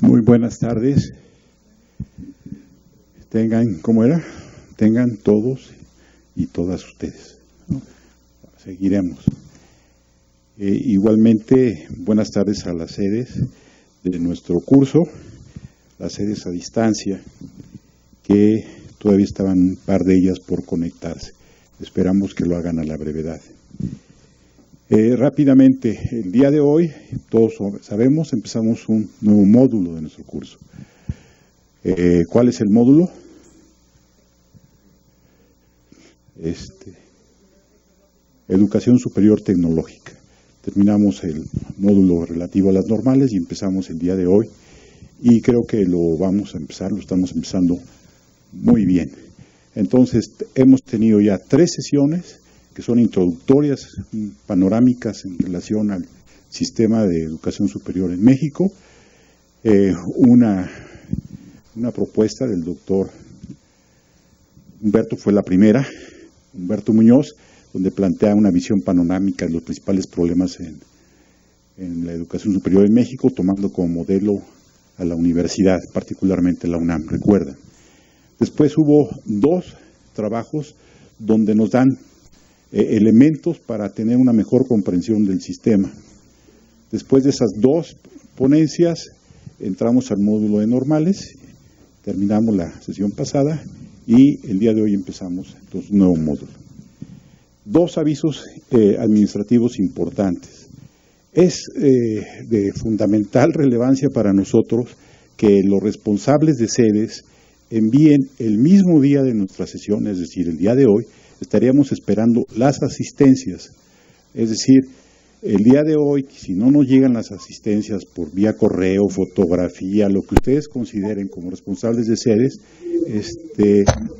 Muy buenas tardes. Tengan todos y todas ustedes, ¿no? Seguiremos. Igualmente, buenas tardes a las sedes de nuestro curso, las sedes a distancia, que todavía estaban un par de ellas por conectarse. Esperamos que lo hagan a la brevedad. Rápidamente, el día de hoy, todos sabemos, empezamos un nuevo módulo de nuestro curso. ¿Cuál es el módulo? Educación Superior Tecnológica. Terminamos el módulo relativo a las normales y empezamos el día de hoy. Y creo que lo estamos empezando muy bien. Entonces, hemos tenido ya 3 sesiones que son introductorias, panorámicas en relación al sistema de educación superior en México. Una propuesta del doctor Humberto fue la primera, Humberto Muñoz, donde plantea una visión panorámica de los principales problemas en la educación superior en México, tomando como modelo a la universidad, particularmente la UNAM, recuerdan. Después hubo 2 trabajos donde nos dan elementos para tener una mejor comprensión del sistema. Después de esas 2 ponencias, entramos al módulo de normales, terminamos la sesión pasada y el día de hoy empezamos entonces un nuevo módulo. 2 avisos administrativos importantes. Es de fundamental relevancia para nosotros que los responsables de sedes envíen el mismo día de nuestra sesión, es decir, el día de hoy, estaríamos esperando las asistencias. Es decir, el día de hoy, si no nos llegan las asistencias por vía correo, fotografía, lo que ustedes consideren como responsables de sedes,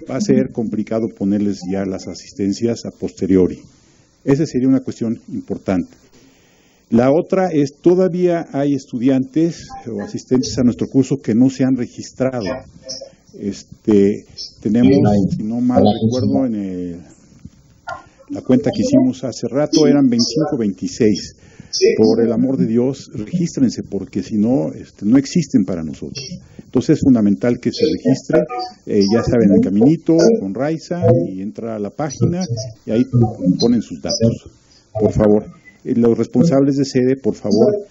va a ser complicado ponerles ya las asistencias a posteriori. Esa sería una cuestión importante. La otra es, todavía hay estudiantes o asistentes a nuestro curso que no se han registrado. Tenemos, si no mal recuerdo, en la cuenta que hicimos hace rato, eran 25, 26. Por el amor de Dios, regístrense, porque si no, no existen para nosotros. Entonces es fundamental que se registren, ya saben, el caminito con Raiza, y entra a la página y ahí ponen sus datos. Por favor, los responsables de sede, por favor,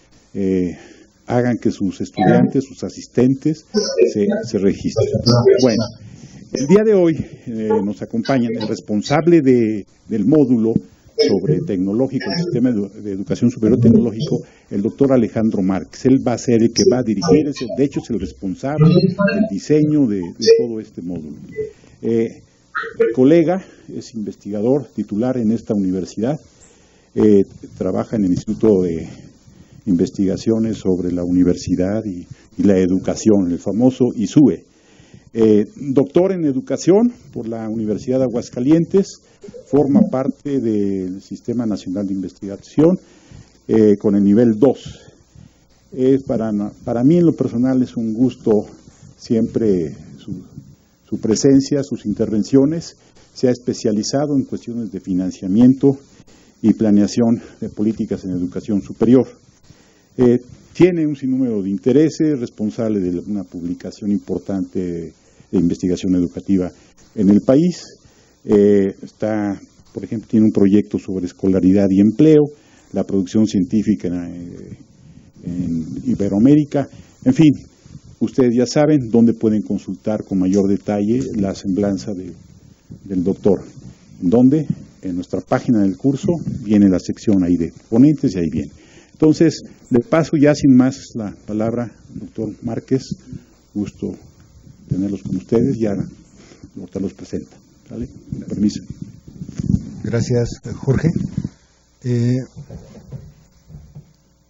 hagan que sus estudiantes, sus asistentes se registren. Bueno, el día de hoy nos acompañan el responsable del módulo sobre tecnológico, el sistema de educación superior tecnológico, el doctor Alejandro Márquez. Él va a ser el que va a dirigir, de hecho es el responsable del diseño de todo este módulo. El colega es investigador titular en esta universidad, trabaja en el Instituto de Investigaciones sobre la Universidad y la Educación, el famoso ISUE. Doctor en Educación por la Universidad de Aguascalientes, forma parte del Sistema Nacional de Investigación con el nivel 2. Para mí en lo personal es un gusto siempre su presencia, sus intervenciones. Se ha especializado en cuestiones de financiamiento y planeación de políticas en educación superior. Tiene un sinnúmero de intereses, responsable de una publicación importante de investigación educativa en el país. Por ejemplo, tiene un proyecto sobre escolaridad y empleo, la producción científica en Iberoamérica. En fin, ustedes ya saben dónde pueden consultar con mayor detalle la semblanza del doctor. ¿Dónde? En nuestra página del curso viene la sección ahí de ponentes y ahí viene. Entonces, le paso ya sin más la palabra, doctor Márquez. Gusto tenerlos con ustedes, ya ahorita los presenta. ¿Vale? Con permiso. Gracias, Jorge.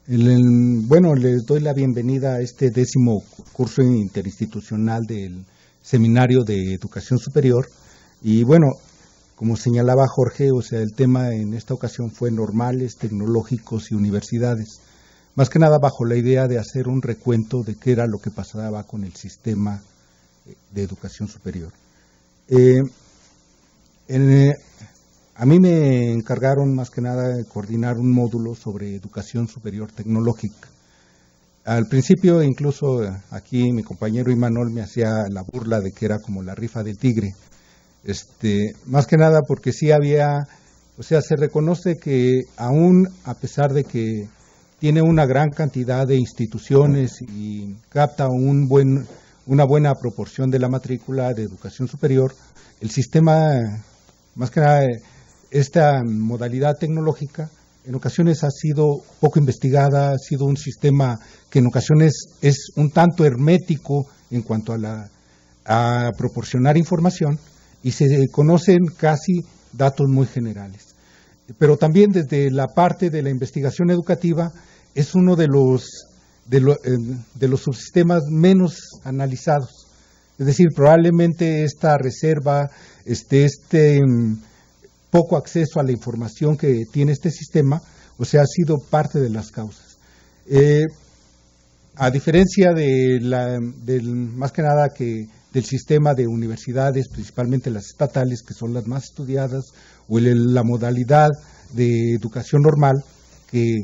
Bueno, les doy la bienvenida a este 10º curso interinstitucional del Seminario de Educación Superior. Y bueno, como señalaba Jorge, el tema en esta ocasión fue normales, tecnológicos y universidades. Más que nada bajo la idea de hacer un recuento de qué era lo que pasaba con el sistema de educación superior. A mí me encargaron más que nada de coordinar un módulo sobre educación superior tecnológica. Al principio, incluso aquí mi compañero Imanol me hacía la burla de que era como la rifa del tigre. Más que nada porque sí había, o sea, se reconoce que aún a pesar de que tiene una gran cantidad de instituciones y capta una buena proporción de la matrícula de educación superior, el sistema, más que nada, esta modalidad tecnológica, en ocasiones ha sido poco investigada, ha sido un sistema que en ocasiones es un tanto hermético en cuanto a proporcionar información, y se conocen casi datos muy generales. Pero también desde la parte de la investigación educativa es uno de los subsistemas menos analizados. Es decir, probablemente esta reserva, poco acceso a la información que tiene este sistema, o sea, ha sido parte de las causas. A diferencia más que nada del sistema de universidades, principalmente las estatales, que son las más estudiadas, o la modalidad de educación normal, que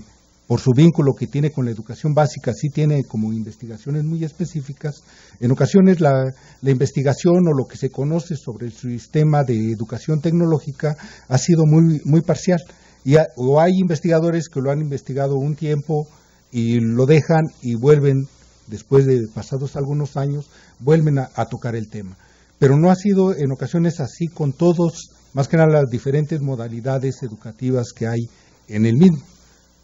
por su vínculo que tiene con la educación básica, sí tiene como investigaciones muy específicas. En ocasiones la investigación o lo que se conoce sobre el sistema de educación tecnológica ha sido muy, muy parcial. O hay investigadores que lo han investigado un tiempo y lo dejan y vuelven, después de pasados algunos años, vuelven a tocar el tema. Pero no ha sido en ocasiones así con todos, más que nada las diferentes modalidades educativas que hay en el mismo.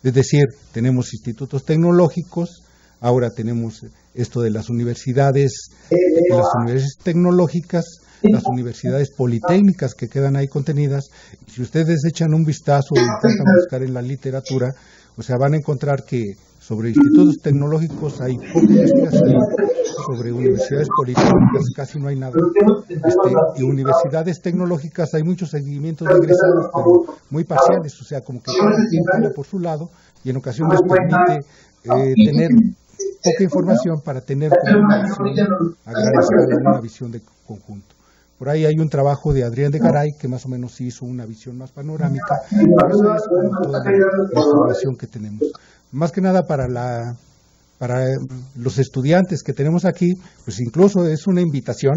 Es decir, tenemos institutos tecnológicos, ahora tenemos esto de las universidades tecnológicas, las universidades politécnicas que quedan ahí contenidas. Y si ustedes echan un vistazo e intentan buscar en la literatura, o sea, van a encontrar que sobre institutos tecnológicos hay poca investigación, sobre universidades politécnicas casi no hay nada. Y universidades tecnológicas hay muchos seguimientos de egresados, pero muy parciales, o sea, como que cada quien tira por su lado, y en ocasiones permite tener poca información para tener como una visión a gran escala, una visión de conjunto. Por ahí hay un trabajo de Adrián de Garay que más o menos hizo una visión más panorámica, pero eso es como toda la información que tenemos. Más que nada para los estudiantes que tenemos aquí, pues incluso es una invitación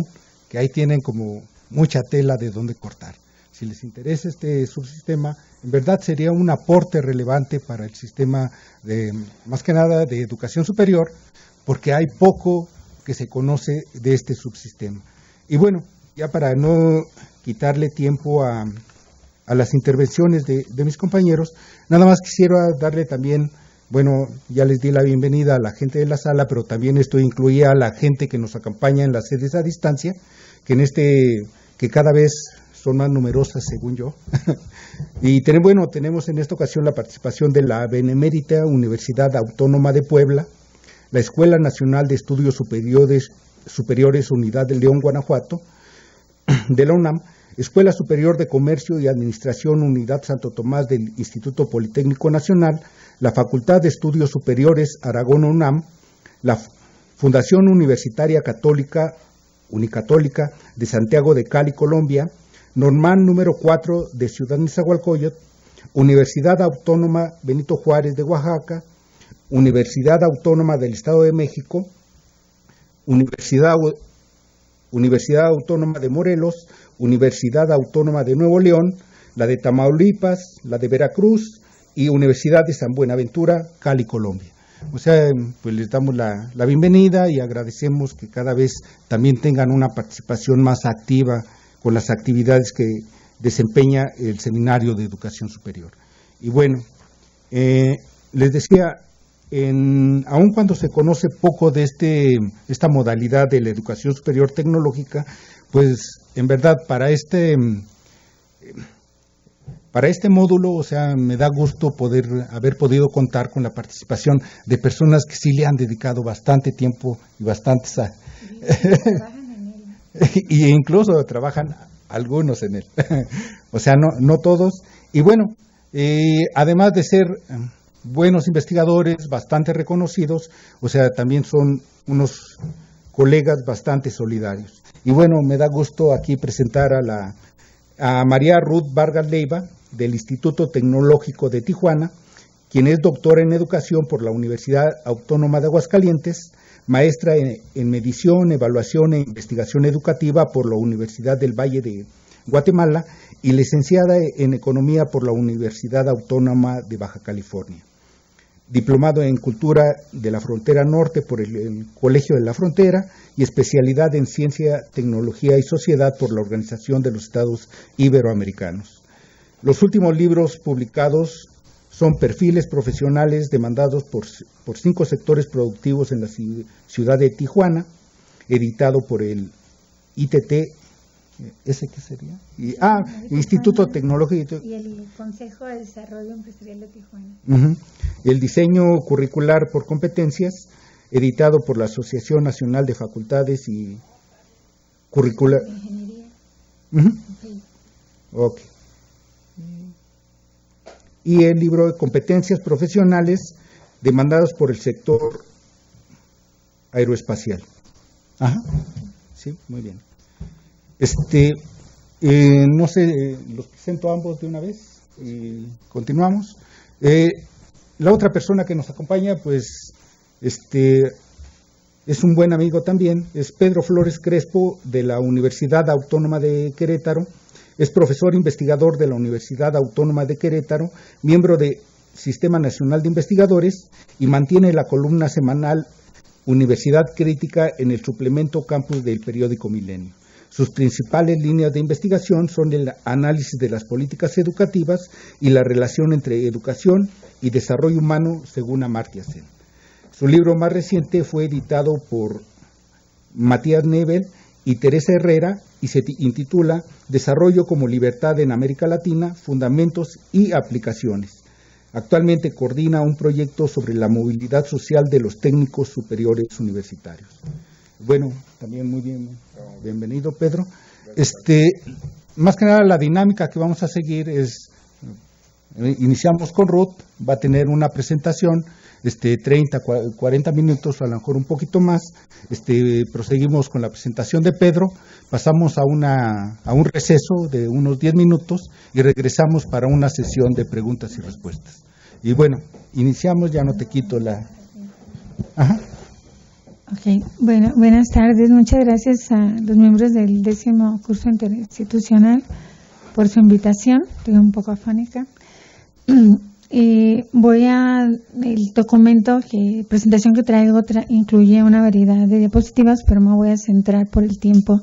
que ahí tienen como mucha tela de dónde cortar. Si les interesa este subsistema, en verdad sería un aporte relevante para el sistema más que nada de educación superior, porque hay poco que se conoce de este subsistema. Y bueno, ya para no quitarle tiempo a las intervenciones de mis compañeros, nada más quisiera darle también, bueno, ya les di la bienvenida a la gente de la sala, pero también esto incluía a la gente que nos acompaña en las sedes a distancia, que cada vez son más numerosas según yo. Y tenemos en esta ocasión la participación de la Benemérita Universidad Autónoma de Puebla, la Escuela Nacional de Estudios Superiores Unidad de León, Guanajuato, de la UNAM, Escuela Superior de Comercio y Administración Unidad Santo Tomás del Instituto Politécnico Nacional, la Facultad de Estudios Superiores Aragón UNAM, la Fundación Universitaria Católica Unicatólica de Santiago de Cali, Colombia, Normán número 4 de Ciudad Nezahualcóyotl, Universidad Autónoma Benito Juárez de Oaxaca, Universidad Autónoma del Estado de México, Universidad Autónoma de Morelos, Universidad Autónoma de Nuevo León, la de Tamaulipas, la de Veracruz y Universidad de San Buenaventura, Cali, Colombia. O sea, pues les damos la bienvenida y agradecemos que cada vez también tengan una participación más activa con las actividades que desempeña el Seminario de Educación Superior. Y bueno, les decía, aun cuando se conoce poco de esta modalidad de la educación superior tecnológica, pues en verdad para este módulo, o sea, me da gusto haber podido contar con la participación de personas que sí le han dedicado bastante tiempo y bastantes y incluso trabajan algunos en él. O sea, no todos. Y bueno, además de ser buenos investigadores, bastante reconocidos, o sea, también son unos colegas bastante solidarios. Y bueno, me da gusto aquí presentar a María Ruth Vargas Leiva, del Instituto Tecnológico de Tijuana, quien es doctora en educación por la Universidad Autónoma de Aguascalientes, maestra en medición, evaluación e investigación educativa por la Universidad del Valle de Guatemala y licenciada en economía por la Universidad Autónoma de Baja California. Diplomado en Cultura de la Frontera Norte por el Colegio de la Frontera y especialidad en Ciencia, Tecnología y Sociedad por la Organización de los Estados Iberoamericanos. Los últimos libros publicados son Perfiles Profesionales demandados por 5 sectores productivos en la ciudad de Tijuana, editado por el ITT, ¿ese qué sería? Instituto Tecnológico. Y el Consejo de Desarrollo Empresarial de Tijuana. El Diseño Curricular por Competencias, editado por la Asociación Nacional de Facultades y Curricular. Ingeniería. Ok. Y el libro de Competencias Profesionales demandadas por el sector aeroespacial. Sí, muy bien. No sé, los presento ambos de una vez y continuamos. La otra persona que nos acompaña, pues, es un buen amigo también, es Pedro Flores Crespo de la Universidad Autónoma de Querétaro. Es profesor investigador de la Universidad Autónoma de Querétaro, miembro del Sistema Nacional de Investigadores y mantiene la columna semanal Universidad Crítica en el suplemento Campus del periódico Milenio. Sus principales líneas de investigación son el análisis de las políticas educativas y la relación entre educación y desarrollo humano, según Amartya Sen. Su libro más reciente fue editado por Matías Nebel y Teresa Herrera y se intitula Desarrollo como Libertad en América Latina, Fundamentos y Aplicaciones. Actualmente coordina un proyecto sobre la movilidad social de los técnicos superiores universitarios. Bueno, también muy bien, bienvenido Pedro. Más que nada la dinámica que vamos a seguir es, iniciamos con Ruth, va a tener una presentación, 30, 40 minutos, a lo mejor un poquito más, proseguimos con la presentación de Pedro, pasamos a un receso de unos 10 minutos y regresamos para una sesión de preguntas y respuestas. Y bueno, iniciamos, ya no te quito la... Ok, bueno, buenas tardes, muchas gracias a los miembros del 10º curso interinstitucional por su invitación, estoy un poco afónica. El documento, presentación que traigo incluye una variedad de diapositivas, pero me voy a centrar por el tiempo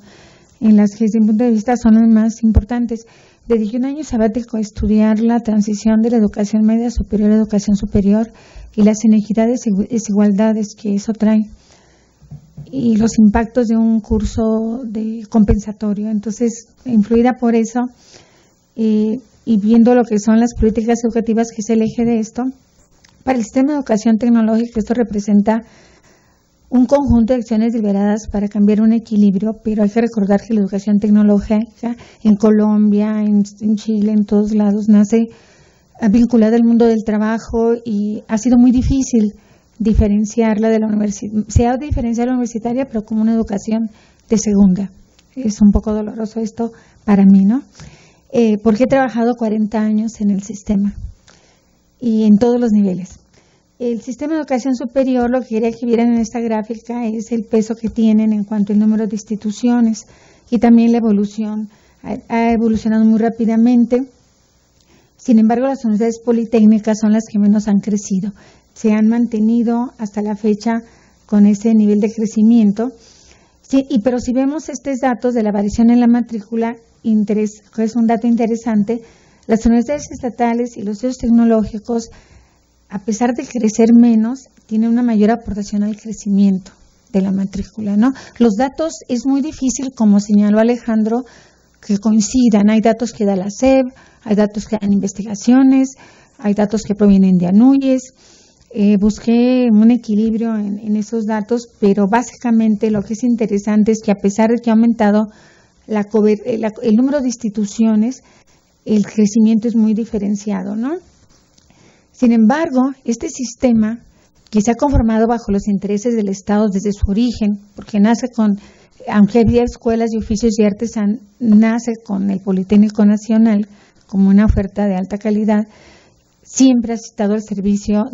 en las que desde mi punto de vista son las más importantes. Dediqué un año sabático a estudiar la transición de la educación media superior a la educación superior y las inequidades y desigualdades que eso trae y los impactos de un curso de compensatorio. Entonces, influida por eso, y viendo lo que son las políticas educativas, que es el eje de esto, para el sistema de educación tecnológica esto representa un conjunto de acciones deliberadas para cambiar un equilibrio, pero hay que recordar que la educación tecnológica en Colombia, en Chile, en todos lados, nace vinculada al mundo del trabajo y ha sido muy difícil diferenciarla de la universidad. Se ha diferenciado la universitaria, pero como una educación de segunda. Es un poco doloroso esto para mí, ¿no? Porque he trabajado 40 años en el sistema y en todos los niveles. El sistema de educación superior, lo que quería que vieran en esta gráfica es el peso que tienen en cuanto al número de instituciones y también la evolución. Ha evolucionado muy rápidamente. Sin embargo, las universidades politécnicas son las que menos han crecido. Se han mantenido hasta la fecha con ese nivel de crecimiento. Sí, pero si vemos estos datos de la variación en la matrícula, es un dato interesante, las universidades estatales y los estudios tecnológicos, a pesar de crecer menos, tienen una mayor aportación al crecimiento de la matrícula, ¿no? Los datos es muy difícil, como señaló Alejandro, que coincidan. Hay datos que da la SEB, hay datos que dan investigaciones, hay datos que provienen de ANUYES. Busqué un equilibrio en esos datos, pero básicamente lo que es interesante es que a pesar de que ha aumentado el número de instituciones, el crecimiento es muy diferenciado, ¿no? Sin embargo, este sistema, que se ha conformado bajo los intereses del Estado desde su origen, porque aunque había escuelas de oficios y artes, nace con el Politécnico Nacional como una oferta de alta calidad, siempre ha estado al servicio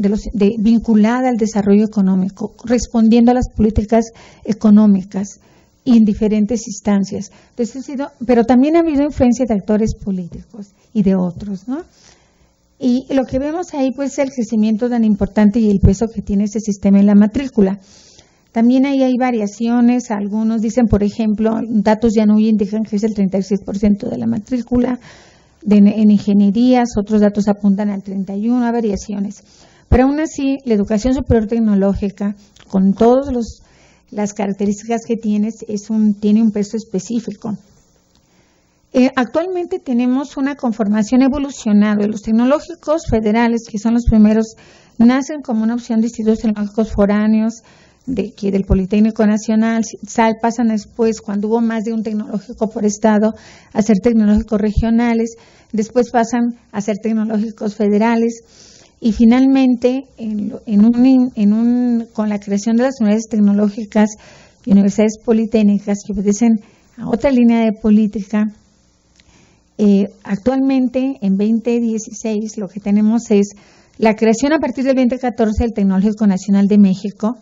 vinculada al desarrollo económico, respondiendo a las políticas económicas y en diferentes instancias. Entonces, pero también ha habido influencia de actores políticos y de otros, ¿no? Y lo que vemos ahí, pues, es el crecimiento tan importante y el peso que tiene ese sistema en la matrícula. También ahí hay variaciones, algunos dicen, por ejemplo, datos ya no indican que es el 36% de la matrícula en ingenierías, otros datos apuntan al 31%, a variaciones. Pero aún así, la educación superior tecnológica, con todas las características que tiene un peso específico. Actualmente tenemos una conformación evolucionada. Los tecnológicos federales, que son los primeros, nacen como una opción de institutos tecnológicos foráneos del Politécnico Nacional. Pasan después, cuando hubo más de un tecnológico por estado, a ser tecnológicos regionales. Después pasan a ser tecnológicos federales. Y finalmente, con la creación de las universidades tecnológicas y universidades politécnicas que obedecen a otra línea de política, actualmente en 2016 lo que tenemos es la creación a partir del 2014 del Tecnológico Nacional de México,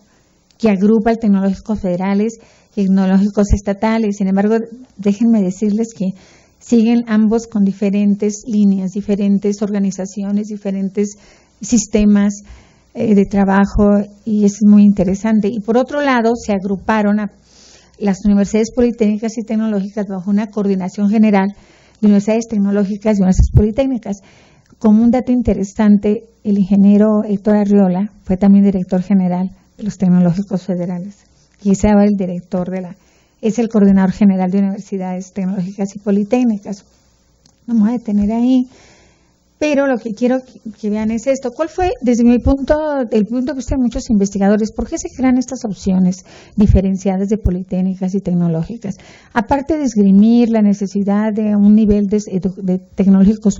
que agrupa el tecnológicos federales y tecnológicos estatales. Sin embargo, déjenme decirles que siguen ambos con diferentes líneas, diferentes organizaciones, diferentes sistemas de trabajo, y es muy interesante. Y por otro lado, se agruparon a las universidades politécnicas y tecnológicas bajo una coordinación general de universidades tecnológicas y universidades politécnicas. Como un dato interesante, el ingeniero Héctor Arriola fue también director general de los tecnológicos federales, y ese ahora es el coordinador general de universidades tecnológicas y politécnicas. No me voy a detener ahí, pero lo que quiero que vean es esto. ¿Cuál fue, desde el punto de vista de muchos investigadores, por qué se crean estas opciones diferenciadas de politécnicas y tecnológicas? Aparte de esgrimir la necesidad de un nivel de técnico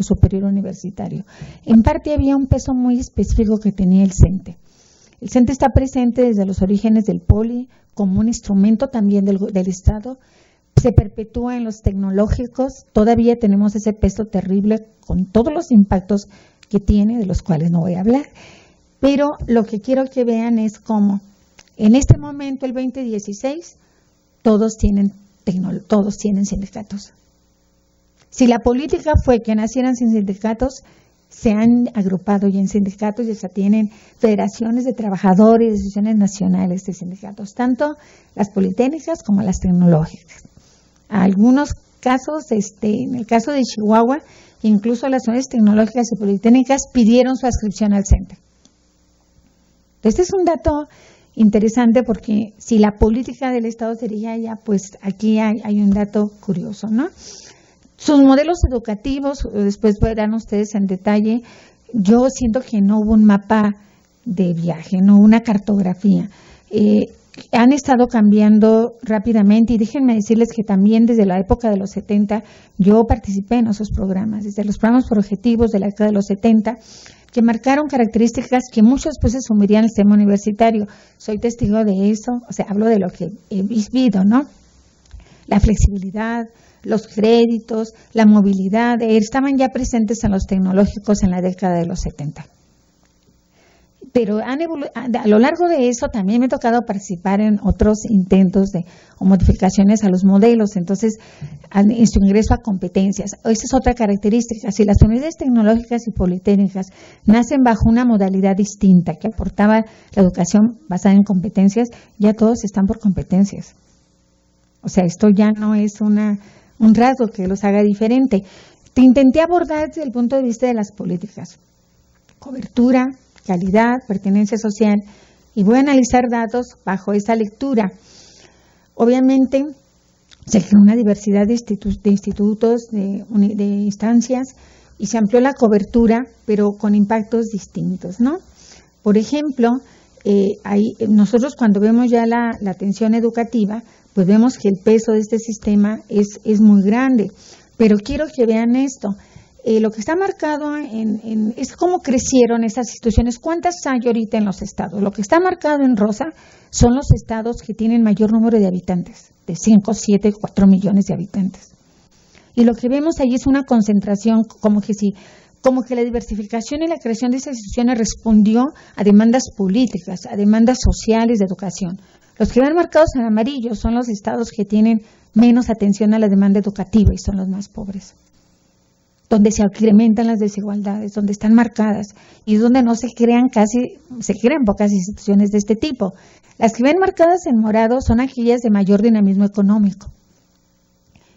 superior universitario, en parte había un peso muy específico que tenía el CENTE. El CENTE está presente desde los orígenes del Poli como un instrumento también del Estado. Se perpetúa en los tecnológicos, todavía tenemos ese peso terrible con todos los impactos que tiene, de los cuales no voy a hablar. Pero lo que quiero que vean es cómo en este momento, el 2016, todos tienen sindicatos. Si la política fue que nacieran sin sindicatos, se han agrupado ya en sindicatos y hasta tienen federaciones de trabajadores y decisiones nacionales de sindicatos, tanto las politécnicas como las tecnológicas. Algunos casos, en el caso de Chihuahua, incluso las unidades tecnológicas y politécnicas pidieron su adscripción al CENTE. Este es un dato interesante, porque si la política del Estado se dirige allá, pues aquí hay un dato curioso, ¿no? Sus modelos educativos, después verán ustedes en detalle. Yo siento que no hubo un mapa de viaje, no hubo una cartografía. Han estado cambiando rápidamente, y déjenme decirles que también desde la época de los 70 yo participé en esos programas, desde los programas por objetivos de la década de los 70, que marcaron características que muchas veces sumirían el sistema universitario. Soy testigo de eso, o sea, hablo de lo que he vivido, ¿no? La flexibilidad, los créditos, la movilidad, estaban ya presentes en los tecnológicos en la década de los 70. Pero a lo largo de eso también me ha tocado participar en otros intentos o modificaciones a los modelos, entonces en su ingreso a competencias. Esa es otra característica. Si las unidades tecnológicas y politécnicas nacen bajo una modalidad distinta que aportaba la educación basada en competencias, ya todos están por competencias. O sea, esto ya no es un rasgo que los haga diferente. Te intenté abordar desde el punto de vista de las políticas: cobertura, calidad, pertenencia social, y voy a analizar datos bajo esa lectura. Obviamente, se creó una diversidad de institutos, de instancias, y se amplió la cobertura, pero con impactos distintos, ¿no? Por ejemplo, nosotros cuando vemos ya la atención educativa, pues vemos que el peso de este sistema es muy grande. Pero quiero que vean esto. Lo que está marcado es cómo crecieron esas instituciones. ¿Cuántas hay ahorita en los estados? Lo que está marcado en rosa son los estados que tienen mayor número de habitantes, de 5, 7, 4 millones de habitantes. Y lo que vemos ahí es una concentración, como que si como que la diversificación y la creación de esas instituciones respondió a demandas políticas, a demandas sociales de educación. Los que van marcados en amarillo son los estados que tienen menos atención a la demanda educativa y son los más pobres, donde se incrementan las desigualdades, donde están marcadas y donde no se crean pocas instituciones de este tipo. Las que ven marcadas en morado son aquellas de mayor dinamismo económico.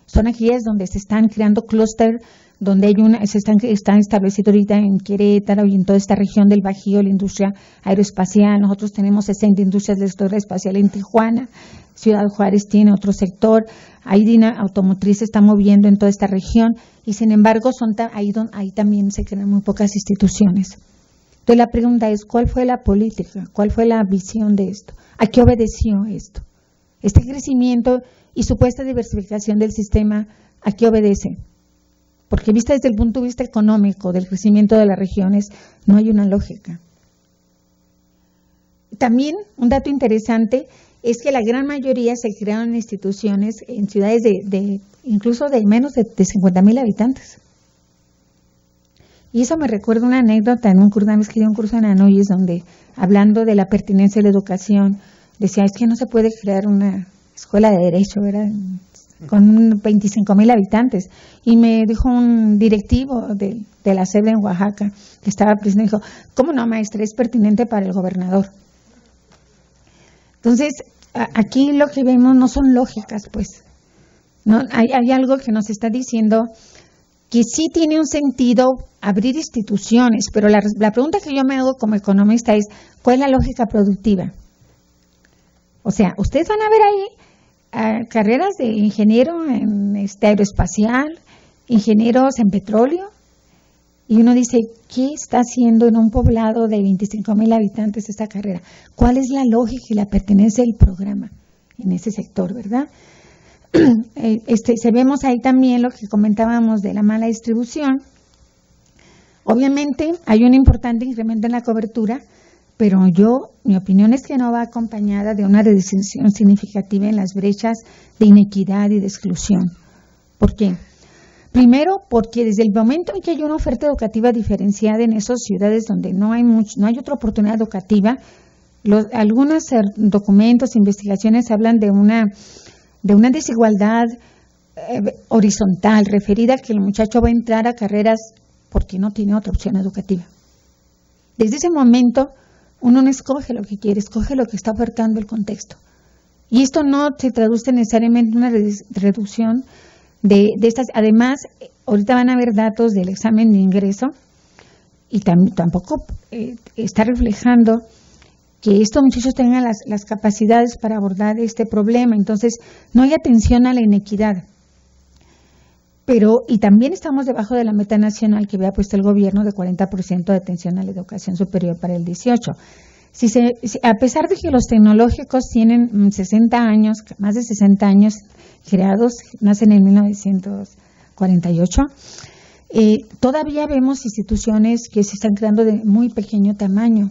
Son aquellas donde se están creando clústeres, donde están establecidos ahorita en Querétaro y en toda esta región del Bajío, la industria aeroespacial. Nosotros tenemos 60 industrias del sector aeroespacial en Tijuana. Ciudad Juárez tiene otro sector. Dina Automotriz se está moviendo en toda esta región y sin embargo ahí también se crean muy pocas instituciones. Entonces la pregunta es, ¿cuál fue la política? ¿Cuál fue la visión de esto? ¿A qué obedeció esto? Este crecimiento y supuesta diversificación del sistema, ¿a qué obedece? Porque vista desde el punto de vista económico del crecimiento de las regiones, no hay una lógica. También un dato interesante es que la gran mayoría se crearon instituciones en ciudades incluso de menos de 50,000 habitantes. Y eso me recuerda una anécdota en un curso, una vez que di un curso en Anoyes, donde hablando de la pertinencia de la educación, decía, es que no se puede crear una escuela de derecho, ¿verdad?, con 25,000 habitantes. Y me dijo un directivo de la SEB en Oaxaca, que estaba presente, dijo, ¿cómo no, maestra? Es pertinente para el gobernador. Entonces, aquí lo que vemos no son lógicas, pues. ¿No? Hay algo que nos está diciendo que sí tiene un sentido abrir instituciones, pero la pregunta que yo me hago como economista es, ¿cuál es la lógica productiva? O sea, ustedes van a ver ahí carreras de ingeniero en aeroespacial, ingenieros en petróleo, y uno dice, ¿qué está haciendo en un poblado de 25,000 habitantes esta carrera? ¿Cuál es la lógica y la pertenencia del programa en ese sector, verdad? Vemos ahí también lo que comentábamos de la mala distribución. Obviamente hay un importante incremento en la cobertura, pero mi opinión es que no va acompañada de una reducción significativa en las brechas de inequidad y de exclusión. ¿Por qué? Primero, porque desde el momento en que hay una oferta educativa diferenciada en esas ciudades donde no hay otra oportunidad educativa, algunos documentos, investigaciones hablan de una desigualdad horizontal, referida a que el muchacho va a entrar a carreras porque no tiene otra opción educativa. Desde ese momento, uno no escoge lo que quiere, escoge lo que está ofertando el contexto. Y esto no se traduce necesariamente en una reducción de estas. Además, ahorita van a ver datos del examen de ingreso y tampoco está reflejando que estos muchachos tengan las capacidades para abordar este problema. Entonces, no hay atención a la inequidad. Y también estamos debajo de la meta nacional que había puesto el gobierno de 40% de atención a la educación superior para el 18. A pesar de que los tecnológicos tienen 60 años, más de 60 años creados, nacen en 1948, todavía vemos instituciones que se están creando de muy pequeño tamaño.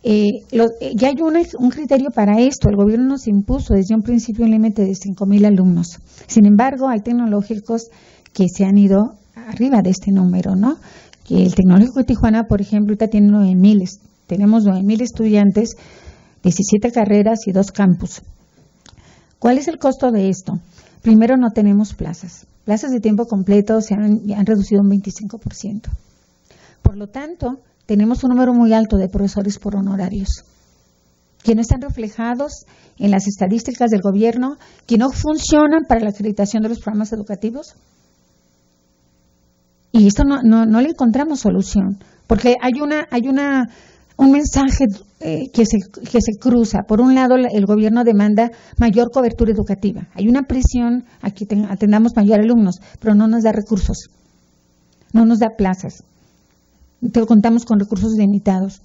Ya hay un criterio para esto. El gobierno nos impuso desde un principio un límite de 5,000 alumnos. Sin embargo, hay tecnológicos que se han ido arriba de este número, ¿no? Que el Tecnológico de Tijuana, por ejemplo, ahorita tiene 9,000. Tenemos 9,000 estudiantes, 17 carreras y 2 campus. ¿Cuál es el costo de esto? Primero, no tenemos plazas. Plazas de tiempo completo se han reducido un 25%. Por lo tanto, tenemos un número muy alto de profesores por honorarios, que no están reflejados en las estadísticas del gobierno, que no funcionan para la acreditación de los programas educativos. Y esto no le encontramos solución, porque hay un mensaje que se cruza. Por un lado, el gobierno demanda mayor cobertura educativa. Hay una presión a que atendamos mayor alumnos, pero no nos da recursos, no nos da plazas. Contamos con recursos limitados.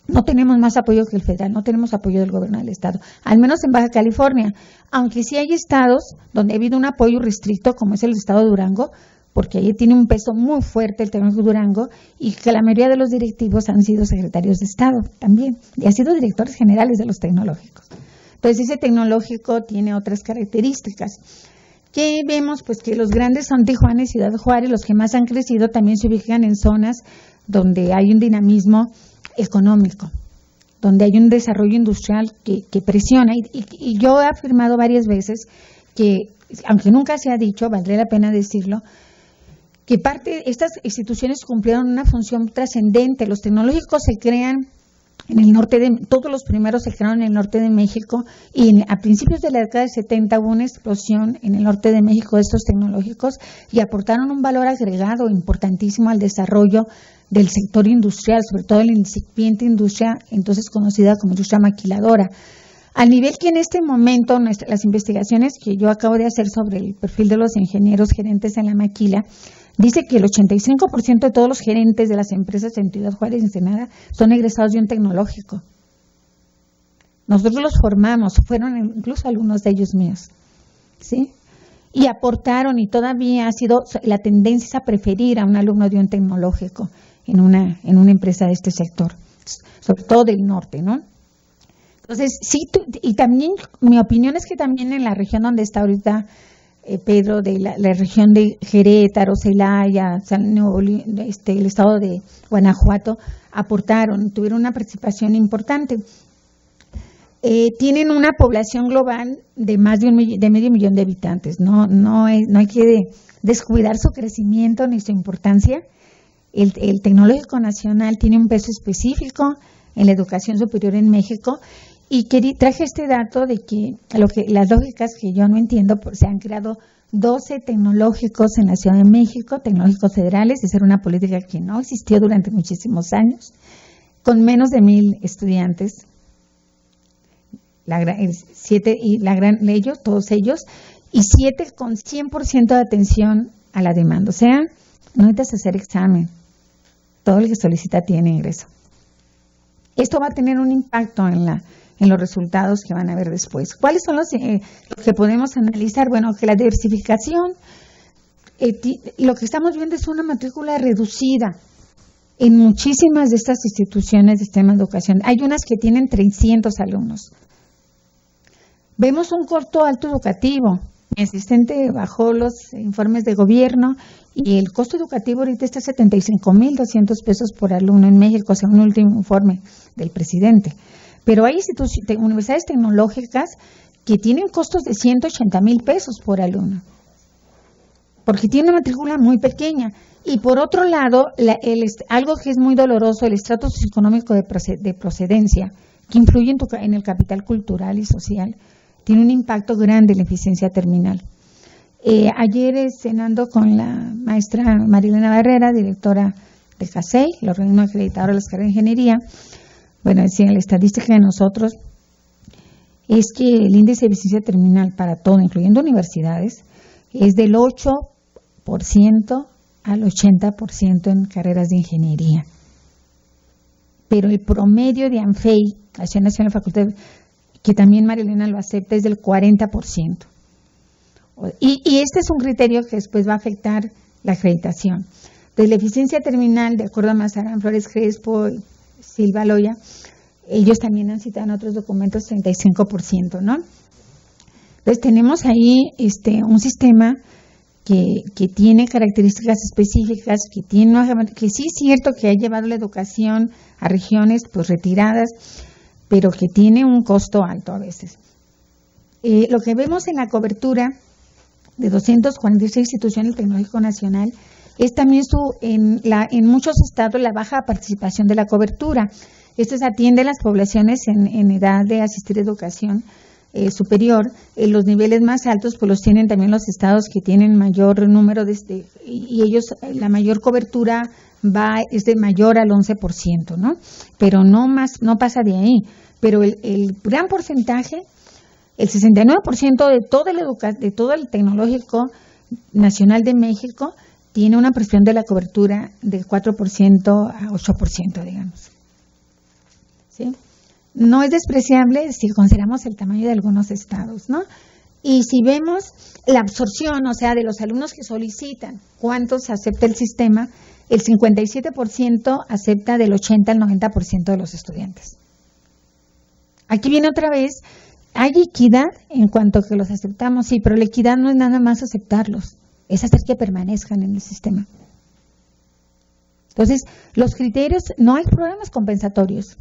No tenemos más apoyo que el federal, no tenemos apoyo del gobierno del estado, al menos en Baja California, aunque sí hay estados donde ha habido un apoyo restricto, como es el estado de Durango, porque ahí tiene un peso muy fuerte el Tecnológico de Durango, y que la mayoría de los directivos han sido secretarios de estado también, y han sido directores generales de los tecnológicos. Entonces ese tecnológico tiene otras características. que vemos pues que los grandes son Tijuana y Ciudad Juárez, los que más han crecido también se ubican en zonas donde hay un dinamismo económico, donde hay un desarrollo industrial que presiona. Y yo he afirmado varias veces que, aunque nunca se ha dicho, valdría la pena decirlo, que estas instituciones cumplieron una función trascendente. Los tecnológicos se crean en el norte todos los primeros se crearon en el norte de México, y a principios de la década de 70 hubo una explosión en el norte de México de estos tecnológicos y aportaron un valor agregado importantísimo al desarrollo del sector industrial, sobre todo la incipiente industria entonces conocida como industria maquiladora. Al nivel que en este momento las investigaciones que yo acabo de hacer sobre el perfil de los ingenieros gerentes en la maquila, dice que el 85% de todos los gerentes de las empresas en Ciudad Juárez y Ensenada son egresados de un tecnológico. Nosotros los formamos, fueron incluso algunos de ellos míos, ¿sí? Y aportaron, y todavía ha sido la tendencia es a preferir a un alumno de un tecnológico en una empresa de este sector, sobre todo del norte, ¿no? Entonces, sí, y también mi opinión es que también en la región donde está ahorita Pedro, de la región de Querétaro, Celaya, el estado de Guanajuato, tuvieron una participación importante. Tienen una población global de más de medio millón de habitantes. No hay que descuidar su crecimiento ni su importancia. El Tecnológico Nacional tiene un peso específico en la educación superior en México. Y traje este dato de que las lógicas que yo no entiendo, se han creado 12 tecnológicos en la Ciudad de México, tecnológicos federales. Esa era una política que no existió durante muchísimos años, con menos de 1,000 estudiantes. Todos ellos, y 7 con 100% de atención a la demanda. O sea, no necesitas hacer examen. Todo el que solicita tiene ingreso. Esto va a tener un impacto en los resultados que van a ver después. ¿Cuáles son los que podemos analizar? Bueno, que la diversificación, lo que estamos viendo es una matrícula reducida en muchísimas de estas instituciones de sistema de educación. Hay unas que tienen 300 alumnos. Vemos un costo alto educativo. Mi asistente bajó los informes de gobierno y el costo educativo ahorita está 75,200 pesos por alumno en México, según el último informe del presidente. Pero hay universidades tecnológicas que tienen costos de 180,000 pesos por alumno, porque tiene una matrícula muy pequeña. Y por otro lado, algo que es muy doloroso, el estrato socioeconómico de procedencia, que influye en el capital cultural y social, tiene un impacto grande en la eficiencia terminal. Ayer, cenando con la maestra Marilena Barrera, directora de CASEI, el organismo acreditador de las carreras de ingeniería, bueno, decía, la estadística de nosotros es que el índice de eficiencia terminal para todo, incluyendo universidades, es del 8% al 80% en carreras de ingeniería. Pero el promedio de ANFEI, Asociación Nacional de Facultades, que también Marilena lo acepta, es del 40%. Y este es un criterio que después va a afectar la acreditación. De la eficiencia terminal, de acuerdo a Mazarán, Flores Crespo, Silva Loya, ellos también han citado en otros documentos 35%, ¿no? Entonces tenemos ahí un sistema que tiene características específicas, que sí es cierto que ha llevado la educación a regiones pues retiradas, pero que tiene un costo alto a veces. Lo que vemos en la cobertura de 246 instituciones del Tecnológico Nacional es también en muchos estados la baja participación de la cobertura. Esto se atiende a las poblaciones en edad de asistir a educación superior. Los niveles más altos pues los tienen también los estados que tienen mayor número y ellos, la mayor cobertura es de mayor al 11%, ¿no? Pero no pasa de ahí. Pero el gran porcentaje, el 69% de todo el Tecnológico Nacional de México tiene una presión de la cobertura de 4% a 8%, digamos. ¿Sí? No es despreciable si consideramos el tamaño de algunos estados, ¿no? Y si vemos la absorción, o sea, de los alumnos que solicitan, cuántos acepta el sistema, el 57% acepta del 80 al 90% de los estudiantes. Aquí viene otra vez hay equidad en cuanto a que los aceptamos, sí, pero la equidad no es nada más aceptarlos, es hacer que permanezcan en el sistema. Entonces, los criterios, no hay programas compensatorios.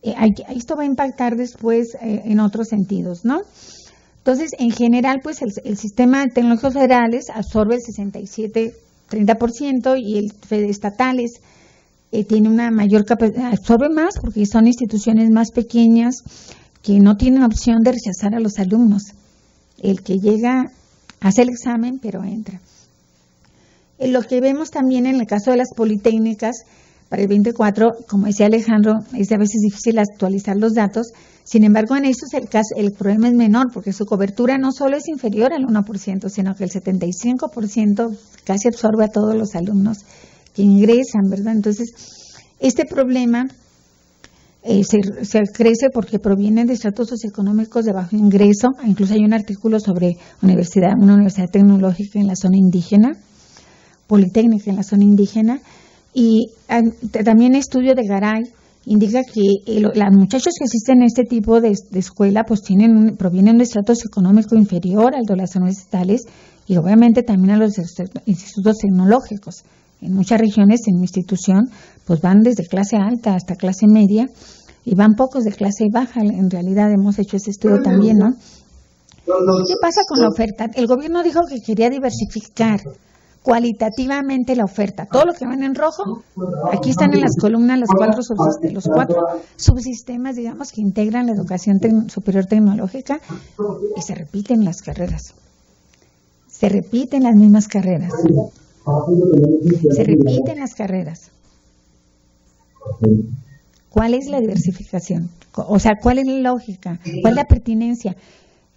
Esto va a impactar después en otros sentidos, ¿no? Entonces, en general, pues el sistema de tecnológicos federales absorbe el 30% y el estatales tiene una mayor capacidad, absorbe más porque son instituciones más pequeñas que no tienen opción de rechazar a los alumnos. El que llega hace el examen, pero entra. Lo que vemos también en el caso de las politécnicas, para el 24, como decía Alejandro, es a veces difícil actualizar los datos, sin embargo en estos el problema es menor, porque su cobertura no solo es inferior al 1%, sino que el 75% casi absorbe a todos los alumnos que ingresan, ¿verdad? Entonces, este problema se crece porque proviene de estratos socioeconómicos de bajo ingreso. Incluso hay un artículo sobre una universidad tecnológica en la zona indígena, politécnica en la zona indígena, y también estudio de Garay indica que los muchachos que asisten a este tipo de escuela pues provienen de estrato socioeconómico inferior al de las universidades y obviamente también a los institutos tecnológicos. En muchas regiones, en mi institución, pues van desde clase alta hasta clase media y van pocos de clase baja. En realidad hemos hecho ese estudio también, ¿no? ¿Qué pasa con la oferta? El gobierno dijo que quería diversificar cualitativamente la oferta. Todo lo que ven en rojo, aquí están en las columnas los cuatro subsistemas, digamos, que integran la educación superior tecnológica y se repiten las carreras. Se repiten las mismas carreras. Se repiten las carreras. ¿Cuál es la diversificación? O sea, ¿cuál es la lógica? ¿Cuál es la pertinencia?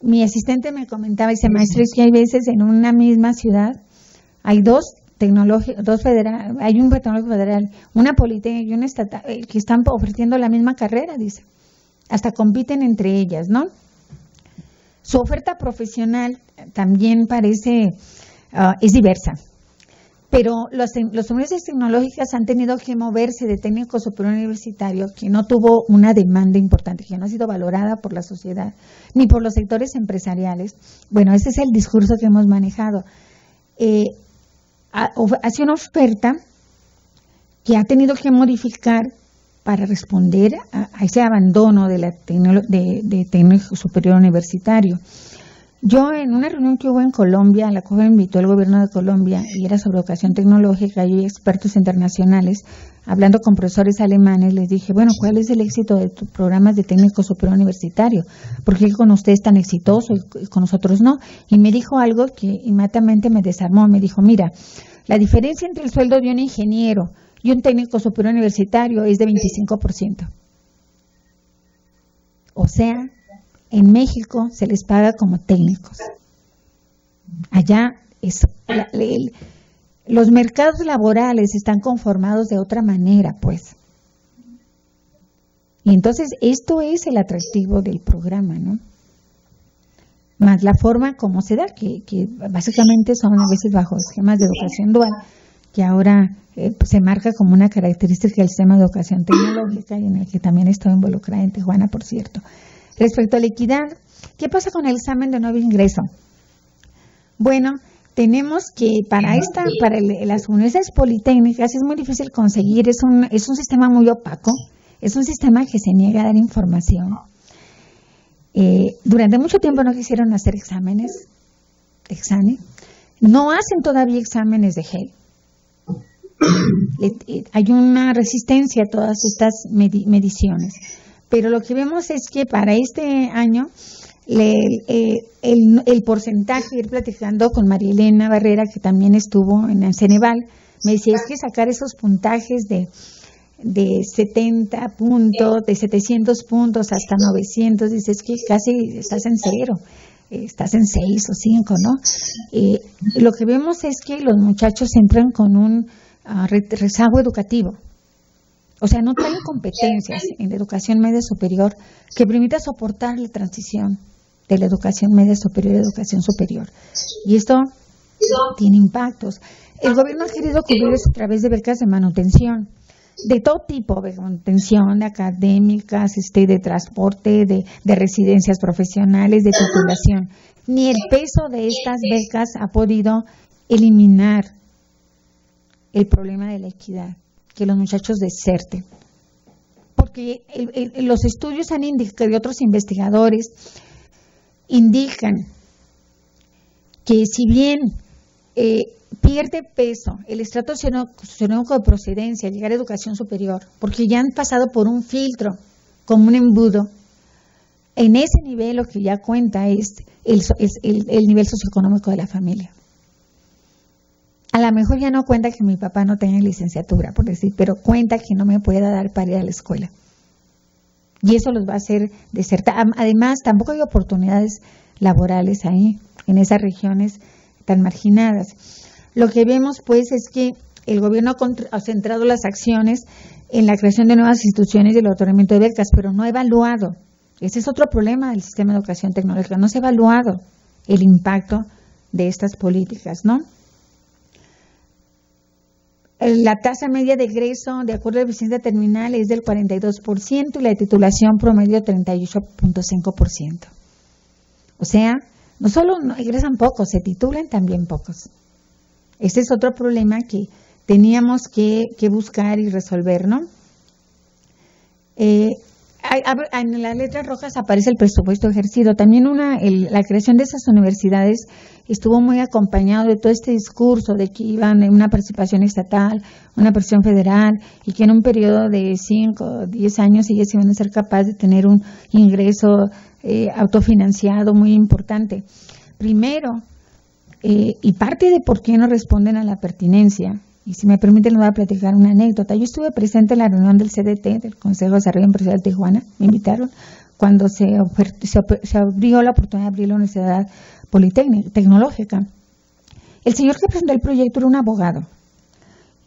Mi asistente me comentaba, dice, maestro, es que hay veces en una misma ciudad hay dos federales, hay un tecnológico federal, una politécnica y una estatal, que están ofreciendo la misma carrera, dice. Hasta compiten entre ellas, ¿no? Su oferta profesional también parece, es diversa. Pero las universidades tecnológicas han tenido que moverse de técnico superior universitario que no tuvo una demanda importante, que no ha sido valorada por la sociedad ni por los sectores empresariales. Bueno, ese es el discurso que hemos manejado. Hace una oferta que ha tenido que modificar para responder a ese abandono de técnico superior universitario. Yo en una reunión que hubo en Colombia, a la cual me invitó el gobierno de Colombia, y era sobre educación tecnológica y expertos internacionales, hablando con profesores alemanes, les dije, bueno, ¿cuál es el éxito de tus programas de técnico superior universitario? ¿Por qué con ustedes tan exitoso y con nosotros no? Y me dijo algo que inmediatamente me desarmó, me dijo, mira, la diferencia entre el sueldo de un ingeniero y un técnico superior universitario es de 25%. O sea, en México se les paga como técnicos. Allá los mercados laborales están conformados de otra manera, pues. Y entonces esto es el atractivo del programa, ¿no? Más la forma como se da, que básicamente son a veces bajo esquemas de educación dual, que ahora se marca como una característica del sistema de educación tecnológica y en el que también estoy involucrada en Tijuana, por cierto. Respecto a la equidad, ¿qué pasa con el examen de nuevo ingreso? Bueno, tenemos que para las universidades politécnicas es muy difícil conseguir, es un sistema muy opaco, es un sistema que se niega a dar información. Durante mucho tiempo no quisieron hacer exámenes de examen, no hacen todavía exámenes de GEL. Hay una resistencia a todas estas mediciones. Pero lo que vemos es que para este año el porcentaje, ir platicando con María Elena Barrera, que también estuvo en el Ceneval, me decía, es que sacar esos puntajes de 70 puntos, de 700 puntos hasta 900, dices que casi estás en cero, estás en 6 o 5, ¿no? Lo que vemos es que los muchachos entran con un rezago educativo. O sea, no traen competencias en la educación media superior que permita soportar la transición de la educación media superior a la educación superior. Y esto tiene impactos. El gobierno ha querido cubrir eso a través de becas de manutención. de todo tipo, de contención, de académicas, de transporte, de residencias profesionales, de titulación. Ni el peso de estas becas ha podido eliminar el problema de la equidad, que los muchachos deserten. Porque los estudios han indicado, y otros investigadores indican que si bien pierde peso el estrato socioeconómico de procedencia al llegar a educación superior, porque ya han pasado por un filtro, como un embudo, en ese nivel lo que ya cuenta es el nivel socioeconómico de la familia. A lo mejor ya no cuenta que mi papá no tenga licenciatura, por decir, pero cuenta que no me pueda dar para ir a la escuela. Y eso los va a hacer desertar. Además, tampoco hay oportunidades laborales ahí, en esas regiones tan marginadas. Lo que vemos, pues, es que el gobierno ha centrado las acciones en la creación de nuevas instituciones y el otorgamiento de becas, pero no ha evaluado. Ese es otro problema del sistema de educación tecnológica. No se ha evaluado el impacto de estas políticas, ¿no? La tasa media de egreso, de acuerdo a la eficiencia terminal, es del 42% y la de titulación promedio 38.5%. O sea, no solo no egresan pocos, se titulan también pocos. Este es otro problema que teníamos que buscar y resolver, ¿no? En las letras rojas aparece el presupuesto ejercido. También la creación de esas universidades estuvo muy acompañado de todo este discurso de que iban en una participación estatal, una participación federal, y que en un periodo de 5 o 10 años ellas iban a ser capaces de tener un ingreso autofinanciado muy importante. Primero, y parte de por qué no responden a la pertinencia, y si me permiten les voy a platicar una anécdota. Yo estuve presente en la reunión del CDT, del Consejo de Desarrollo Empresarial de Tijuana, me invitaron, cuando se abrió la oportunidad de abrir la Universidad Tecnológica. El señor que presentó el proyecto era un abogado,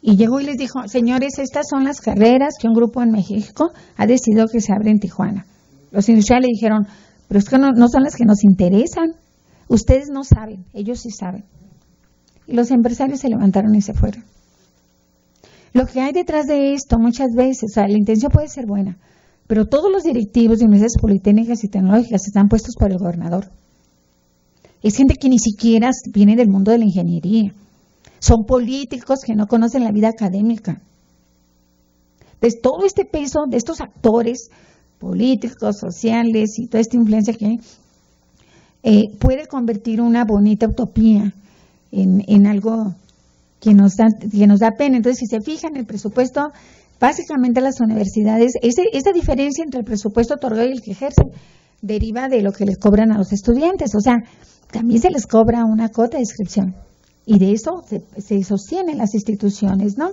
y llegó y les dijo: señores, estas son las carreras que un grupo en México ha decidido que se abre en Tijuana. Los industriales le dijeron: pero es que no son las que nos interesan, ustedes no saben, ellos sí saben. Y los empresarios se levantaron y se fueron. Lo que hay detrás de esto muchas veces, o sea, la intención puede ser buena, pero todos los directivos de universidades politécnicas y tecnológicas están puestos por el gobernador. Es gente que ni siquiera viene del mundo de la ingeniería. Son políticos que no conocen la vida académica. Entonces, todo este peso de estos actores políticos, sociales y toda esta influencia que hay, puede convertir una bonita utopía en algo que nos da pena. Entonces, si se fijan, el presupuesto, básicamente las universidades, esa diferencia entre el presupuesto otorgado y el que ejercen, deriva de lo que les cobran a los estudiantes. O sea, también se les cobra una cuota de inscripción, y de eso se sostienen las instituciones, ¿no?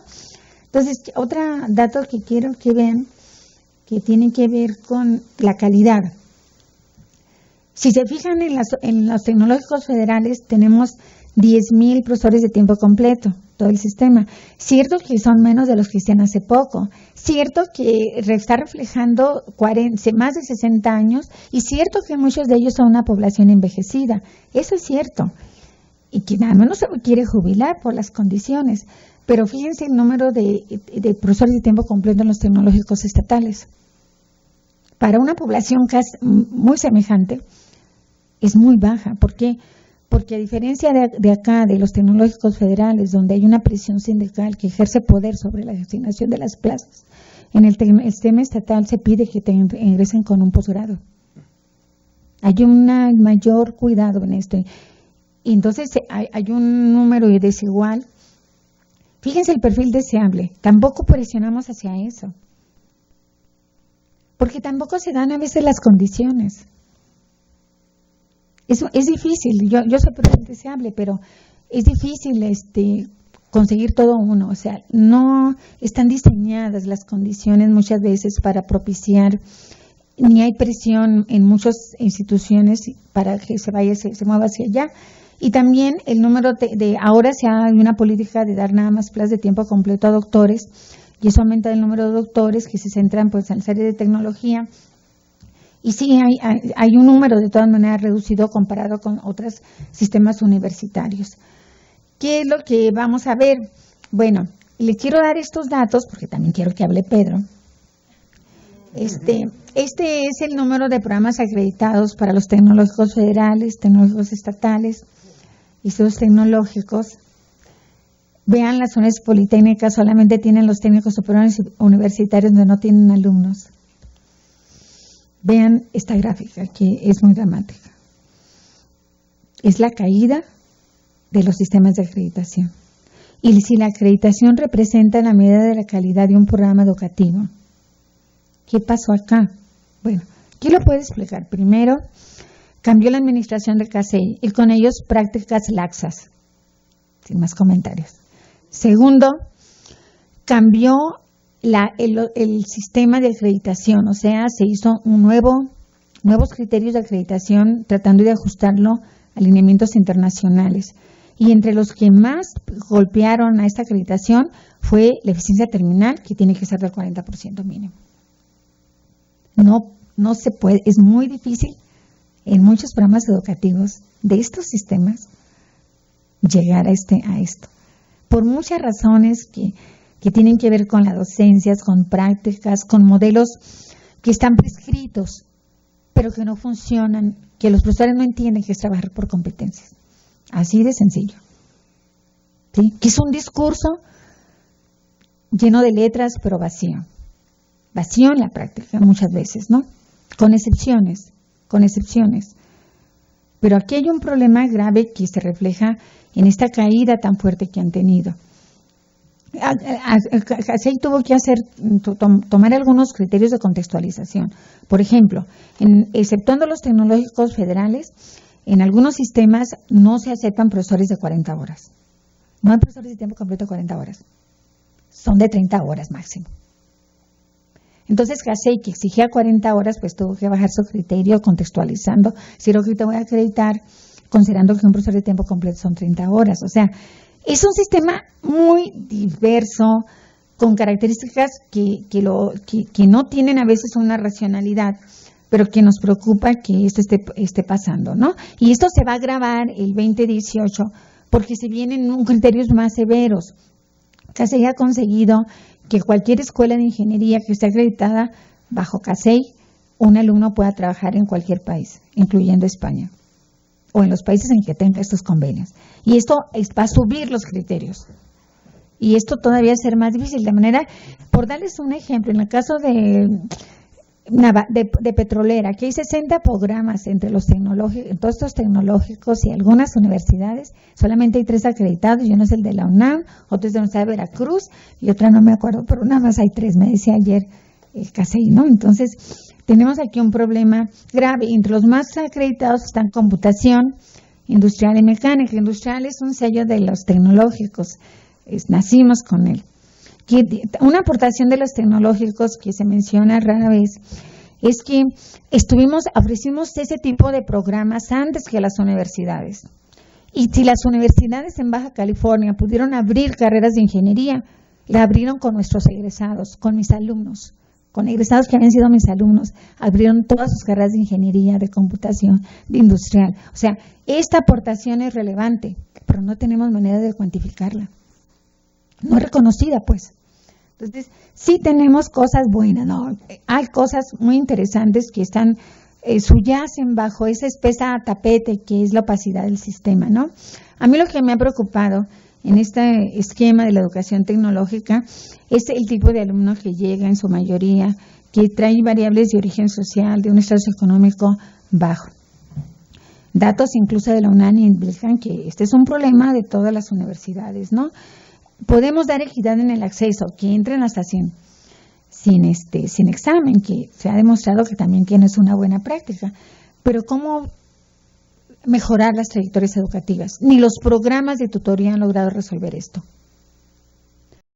Entonces, otro dato que quiero que vean, que tiene que ver con la calidad. Si se fijan en los tecnológicos federales, tenemos 10,000 profesores de tiempo completo, todo el sistema. Cierto que son menos de los que existían hace poco, cierto que está reflejando más de 60 años, y cierto que muchos de ellos son una población envejecida. Eso es cierto, y que nada más no se quiere jubilar por las condiciones. Pero fíjense el número de profesores de tiempo completo en los tecnológicos estatales. Para una población casi muy semejante, es muy baja. ¿Por qué? Porque a diferencia de acá, de los tecnológicos federales, donde hay una presión sindical que ejerce poder sobre la asignación de las plazas, en el sistema estatal se pide que ingresen con un posgrado. Hay un mayor cuidado en esto. Y entonces hay un número desigual. Fíjense el perfil deseable. Tampoco presionamos hacia eso, porque tampoco se dan a veces las condiciones. Eso es difícil. Yo soy perfil deseable, pero es difícil conseguir todo uno. O sea, no están diseñadas las condiciones muchas veces para propiciar, ni hay presión en muchas instituciones para que se mueva hacia allá. Y también el número ahora hay una política de dar nada más plazas de tiempo completo a doctores, y eso aumenta el número de doctores que se centran pues en las áreas de tecnología. Y sí, hay un número de todas maneras reducido comparado con otros sistemas universitarios. ¿Qué es lo que vamos a ver? Bueno, le quiero dar estos datos porque también quiero que hable Pedro. Este es el número de programas acreditados para los tecnológicos federales, tecnológicos estatales, institutos tecnológicos. Vean, las unidades politécnicas solamente tienen los técnicos superiores universitarios donde no tienen alumnos. Vean esta gráfica que es muy dramática. Es la caída de los sistemas de acreditación. Y si la acreditación representa la medida de la calidad de un programa educativo, ¿qué pasó acá? Bueno, ¿quién lo puede explicar? Primero, cambió la administración del CACEI y con ellos prácticas laxas. Sin más comentarios. Segundo, cambió el sistema de acreditación, o sea, se hizo nuevos criterios de acreditación tratando de ajustarlo a lineamientos internacionales. Y entre los que más golpearon a esta acreditación fue la eficiencia terminal, que tiene que ser del 40% mínimo. No se puede, es muy difícil en muchos programas educativos de estos sistemas llegar a esto. Por muchas razones que tienen que ver con las docencias, con prácticas, con modelos que están prescritos, pero que no funcionan, que los profesores no entienden que es trabajar por competencias. Así de sencillo. ¿Sí? Que es un discurso lleno de letras, pero vacío. Vacío en la práctica muchas veces, ¿no? Con excepciones. Pero aquí hay un problema grave que se refleja en esta caída tan fuerte que han tenido. CACEI tuvo que tomar algunos criterios de contextualización. Por ejemplo, exceptuando los tecnológicos federales, en algunos sistemas no se aceptan profesores de 40 horas. No hay profesores de tiempo completo de 40 horas. Son de 30 horas máximo. Entonces, CACEI, que exigía 40 horas, pues tuvo que bajar su criterio contextualizando. Si lo que te voy a acreditar, considerando que un profesor de tiempo completo son 30 horas. O sea, es un sistema muy diverso, con características que no tienen a veces una racionalidad, pero que nos preocupa que esto esté pasando, ¿no? Y esto se va a agravar el 2018 porque se vienen criterios más severos. CACEI ha conseguido que cualquier escuela de ingeniería que esté acreditada bajo CACEI, un alumno pueda trabajar en cualquier país, incluyendo España, o en los países en que tenga estos convenios. Y esto va a subir los criterios. Y esto todavía va a ser más difícil. De manera, por darles un ejemplo, en el caso de petrolera, aquí hay 60 programas entre los tecnológicos, todos estos tecnológicos y algunas universidades, solamente hay 3 acreditados, y uno es el de la UNAM, otro es de la Universidad de Veracruz, y otra no me acuerdo, pero nada más hay 3, me decía ayer el CACEI, ¿no? Entonces, tenemos aquí un problema grave. Entre los más acreditados están computación, industrial y mecánica. Industrial es un sello de los tecnológicos, nacimos con él. Una aportación de los tecnológicos que se menciona rara vez es que ofrecimos ese tipo de programas antes que las universidades. Y si las universidades en Baja California pudieron abrir carreras de ingeniería, la abrieron con nuestros egresados, con mis alumnos, con egresados que habían sido mis alumnos, abrieron todas sus carreras de ingeniería, de computación, de industrial. O sea, esta aportación es relevante, pero no tenemos manera de cuantificarla. No es reconocida, pues. Entonces, sí tenemos cosas buenas, ¿no? Hay cosas muy interesantes que subyacen bajo esa espesa tapete que es la opacidad del sistema, ¿no? A mí lo que me ha preocupado en este esquema de la educación tecnológica es el tipo de alumno que llega en su mayoría, que trae variables de origen social, de un estado socioeconómico bajo. Datos incluso de la UNAM indican que este es un problema de todas las universidades, ¿no? Podemos dar equidad en el acceso, que entren hasta sin examen, que se ha demostrado que también es una buena práctica. Pero ¿cómo mejorar las trayectorias educativas? Ni los programas de tutoría han logrado resolver esto.